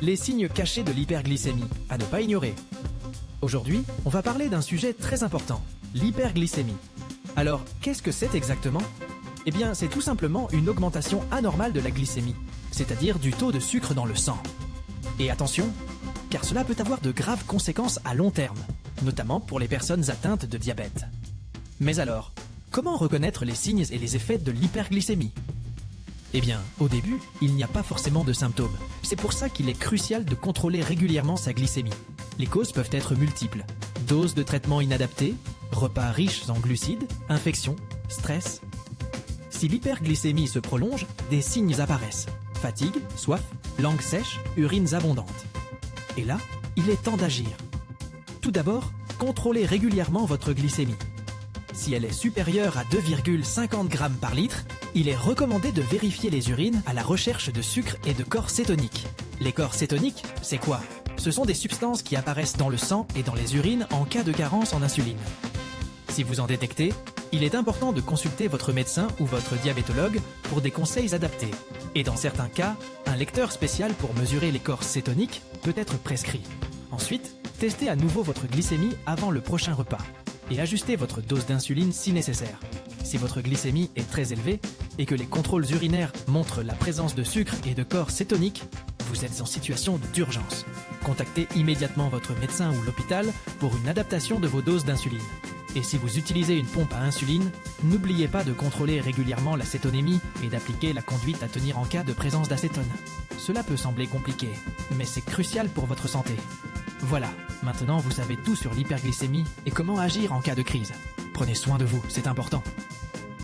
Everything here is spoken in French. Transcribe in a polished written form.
les signes cachés de l'hyperglycémie, à ne pas ignorer. Aujourd'hui, on va parler d'un sujet très important, l'hyperglycémie. Alors, qu'est-ce que c'est exactement? Eh bien, c'est tout simplement une augmentation anormale de la glycémie, c'est-à-dire du taux de sucre dans le sang. Et attention, car cela peut avoir de graves conséquences à long terme, notamment pour les personnes atteintes de diabète. Mais alors, comment reconnaître les signes et les effets de l'hyperglycémie? Eh bien, au début, il n'y a pas forcément de symptômes. C'est pour ça qu'il est crucial de contrôler régulièrement sa glycémie. Les causes peuvent être multiples. Dose de traitement inadaptée, repas riches en glucides, infections, stress. Si l'hyperglycémie se prolonge, des signes apparaissent. Fatigue, soif, langue sèche, urines abondantes. Et là, il est temps d'agir. Tout d'abord, contrôlez régulièrement votre glycémie. Si elle est supérieure à 2,50 g par litre, il est recommandé de vérifier les urines à la recherche de sucre et de corps cétoniques. Les corps cétoniques, c'est quoi? Ce sont des substances qui apparaissent dans le sang et dans les urines en cas de carence en insuline. Si vous en détectez, il est important de consulter votre médecin ou votre diabétologue pour des conseils adaptés. Et dans certains cas, un lecteur spécial pour mesurer les corps cétoniques peut être prescrit. Ensuite, testez à nouveau votre glycémie avant le prochain repas et ajustez votre dose d'insuline si nécessaire. Si votre glycémie est très élevée et que les contrôles urinaires montrent la présence de sucre et de corps cétoniques, vous êtes en situation d'urgence. Contactez immédiatement votre médecin ou l'hôpital pour une adaptation de vos doses d'insuline. Et si vous utilisez une pompe à insuline, n'oubliez pas de contrôler régulièrement la cétonémie et d'appliquer la conduite à tenir en cas de présence d'acétone. Cela peut sembler compliqué, mais c'est crucial pour votre santé. Voilà, maintenant vous savez tout sur l'hyperglycémie et comment agir en cas de crise. Prenez soin de vous, c'est important.